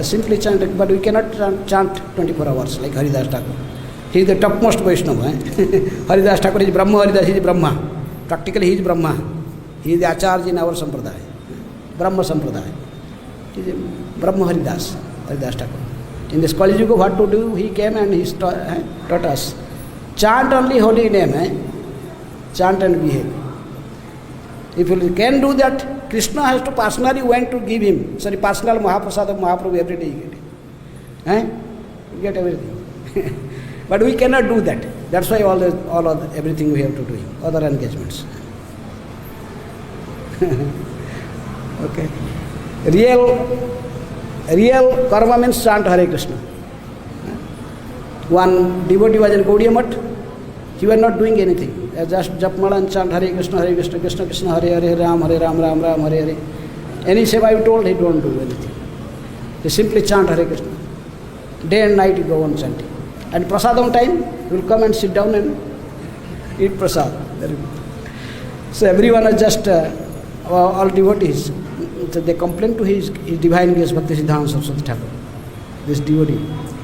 Simply chant, but we cannot chant 24 hours like Haridas Thakur. He is the topmost Vaishnava. Haridas Thakur is Brahma, Haridas is Brahma. Practically he is Brahma. He is the Acharya in our Sampradaya, Brahma Sampradaya. He is Brahma Haridas, Haridas Thakur. In this Kali Yuga, what to do? He came and he taught us. Chant only holy name, chant and behave. If you can do that, Krishna has to personally went to give him, personal Mahaprasad of Mahaprabhu every day you get. You get everything. But we cannot do that. That's why everything we have to do, other engagements. Okay. Real karma means chant Hare Krishna. One devotee was in Gaudiya Math. He was not doing anything. Just Japmala and chant Hare Krishna, Krishna Krishna, Hare Hare, Ram, Ram Ram, Hare Hare. Any seva I told, he don't do anything. He simply chant Hare Krishna. Day and night he go on chanting. And prasadam time, he will come and sit down and eat prasad. So everyone is just, all devotees, so they complain to his divine grace Bhakti Siddhanta Saraswati Thakur. This devotee,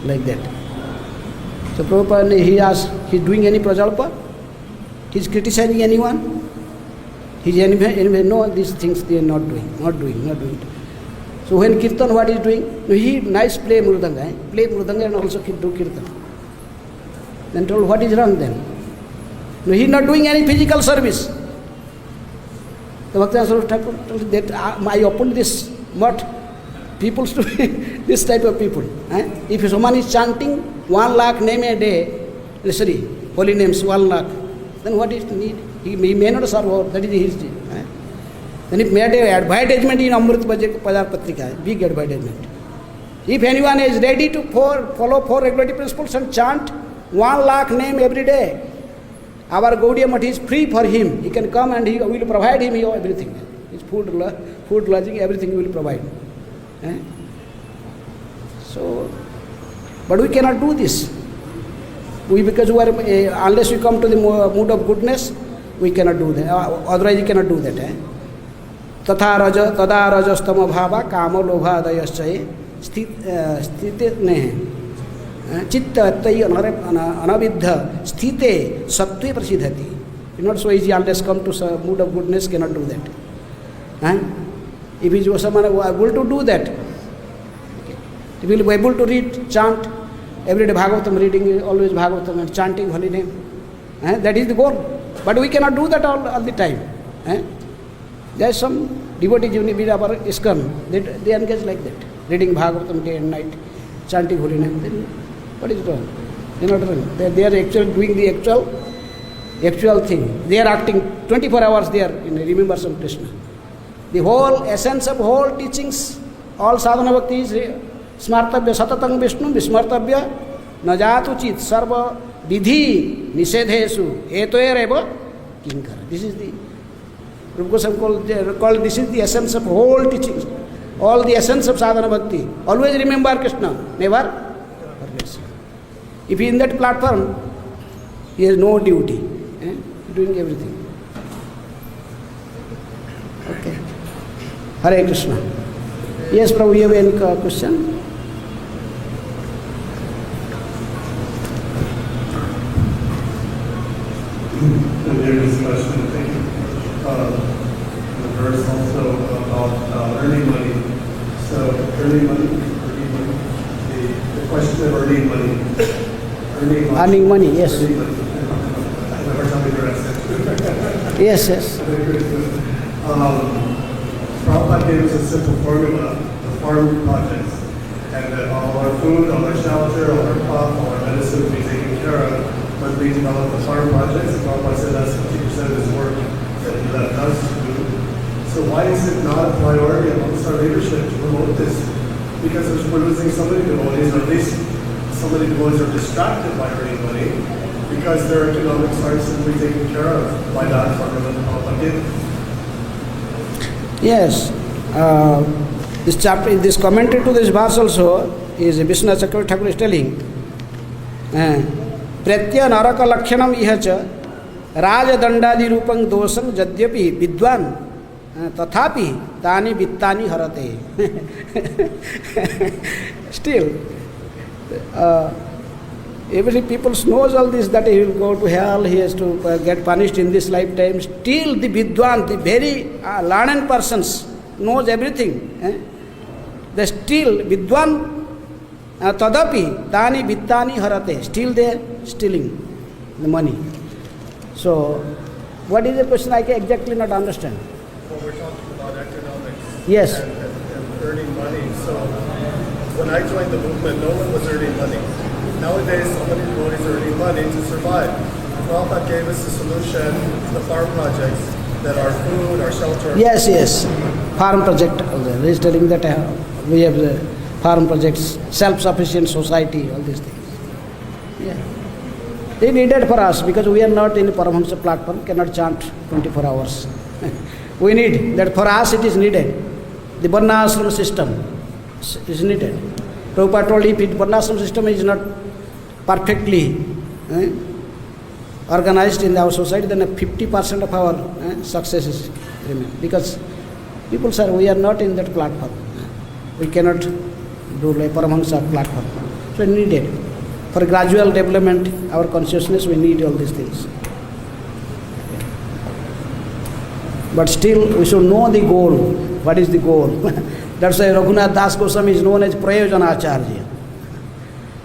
like that. So Prabhupada, he asks, he is doing any prajalpa? He is criticizing anyone? He is anyway, no, these things they are not doing. So when Kirtan, what he is doing? He nice play Mridanga, and also do Kirtan. Then told, what is wrong then? No, he is not doing any physical service. The Bhakti Saraswati Thakur told that I opened this mutt, people to be this type of people. If someone is chanting 1 lakh name a day, holy names 1 lakh, then what is need? He may not serve, that is his deed. Then if made an advertisement in Amrit Padar Patrika, big advertisement. If anyone is ready to follow 4 regulatory principles and chant 1 lakh name every day, our Gaudiya Math is free for him. He can come and he will provide him everything. His food, lodging, everything he will provide. So, but we cannot do this. Because we are, unless we come to the mood of goodness, we cannot do that. Otherwise, we cannot do that. Tatha raja, tada rajastama bhava, kama lobha dayaschaye, sthite nehe. Chitta tai anavidha, sthite sattve prasidhati. It's not so easy, unless come to mood of goodness, cannot do that. If he was someone able to do that, he will be able to read, chant, every day Bhagavatam reading, always Bhagavatam and chanting holy name. That is the goal. But we cannot do that all the time. There is some devotees in our ISKCON, they engage like that, reading Bhagavatam day and night, chanting holy name. Then what is wrong? They are not wrong. They are actually doing the actual thing. They are acting 24 hours there in remembrance of Krishna. The whole essence of whole teachings, all sadhana bhakti is smartabhya satatang Vishnu vismartabhya najatuchit sarva vidhi nisedhesu etoereva kinkara. This is the Rupa Goswami called this is the essence of whole teachings, all the essence of sadhana bhakti. Always remember Krishna, never forget. If he is in that platform, he has no duty, doing everything. Okay. Hare Krishna. Yes, Prabhu, you have any question? There is a question, I think, the verse also about earning money. So, earning money, the question of earning money. Earning money, yes. Earning money. I never tell me the rest. Yes. Prabhupada gave us a simple formula, the farm projects, and that all our food, all our shelter, all our crop, all our medicine will be taken care of. But we developed the farm projects, and Prabhupada said that's 50% of his work that he left us to do. So why is it not a priority amongst our leadership to promote this? Because we're losing so many devotees, or at least so many devotees are distracted by earning money, because their economics aren't simply taken care of by that formula that Prabhupada gave. Yes. This chapter, this commentary to this verse also is Vishnu Chakravarti Thakur is telling. Pratya naraka lakshanam ihacha rajadandadi rupang dosam jadyapi vidwan तथापि तानि वित्तानि हरते. Still, every people knows all this, that he will go to hell, he has to get punished in this lifetime. Still the Vidwan, the very learned persons, knows everything. They still, Vidwan tadapi tani vittani harate. Still they are stealing the money. So, what is the question? I can exactly not understand. Well, we're talking about economics. Yes. And earning money. So when I joined the movement, no one was earning money. Nowadays, so many devotees are earning money to survive. Prabhupada gave us the solution, the farm projects, that our food, our shelter. Yes, yes. Farm project. He is telling that we have the farm projects, self-sufficient society, all these things. Yeah. They needed for us because we are not in Paramahamsa platform, cannot chant 24 hours. We need that. For us it is needed. The Varnashram system is needed. Prabhupada told if the Varnashram system is not perfectly organized in our society, then 50% of our success is remain. Because people say we are not in that platform. We cannot do like Paramahamsa platform. So needed. For gradual development, our consciousness, we need all these things. But still, we should know the goal. What is the goal? That's why Raghunath Das Goswami is known as Prayojanacharya.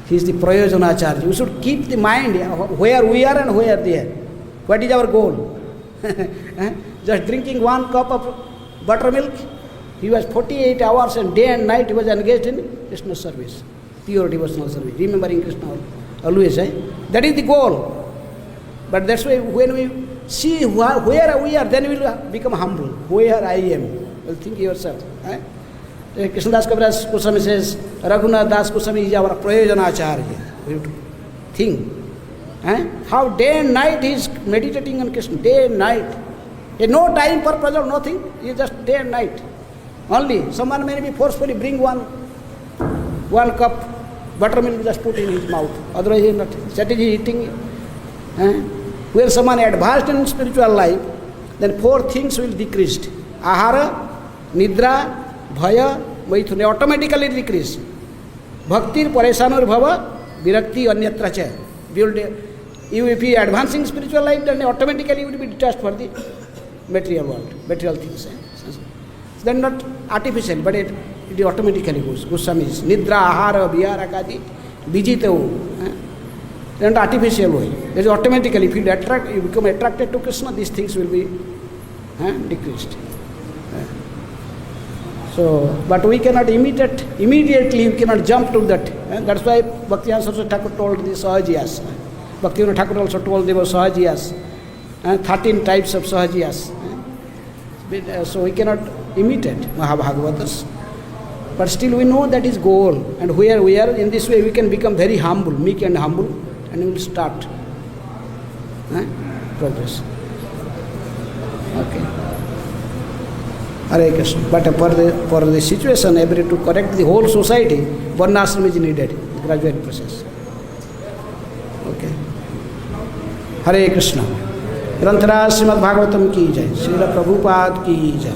He is the Prayojanacharya. We should keep the mind where we are and where they are. What is our goal? Just drinking 1 cup of buttermilk. He was 48 hours and day and night he was engaged in Krishna service. Pure devotional service. Remembering Krishna always. That is the goal. But that's why when we see where we are, then we will become humble. Where I am. Well, think yourself. Krishnadas Kaviraj Goswami says, Raghunath Das Goswami is our Prayojanacharya. We have to think. How day and night he is meditating on Krishna. Day and night. No time for pleasure, nothing. He is just day and night. Only someone may be forcefully bring one cup buttermilk, just put in his mouth. Otherwise he is not. That is eating. When someone advanced in spiritual life, then 4 things will decrease. Ahara, Nidra, Bhaya, Maithuna automatically decrease. Bhakti, Paresanur Bhava, Virakti, Anyatra Cha. If you advance in spiritual life, then automatically you will be detached for the material world, material things. Then not artificial, but it automatically goes. Goswamis, Nidra, Ahara, Vihara, Kadi, Vijitavu. Then artificial way. It is automatically, if you become attracted to Krishna, these things will be decreased. So, but we cannot immediately, we cannot jump to that. That's why Bhaktivinoda Saraswati Thakur told the Sahajiyas. Bhaktivinoda Thakur also told them Sahajiyas. 13 types of Sahajiyas. So we cannot imitate Mahabhagavatas. But still we know that is goal. And where we are, in this way we can become very humble, meek and humble, and we will start progress. Okay. Hare Krishna. But for the situation, to correct the whole society, Varnashram is needed, gradual process. Okay. Hare Krishna. ग्रंथराज Shrimad Bhagavatam की जय, श्रील प्रभुपाद की जय.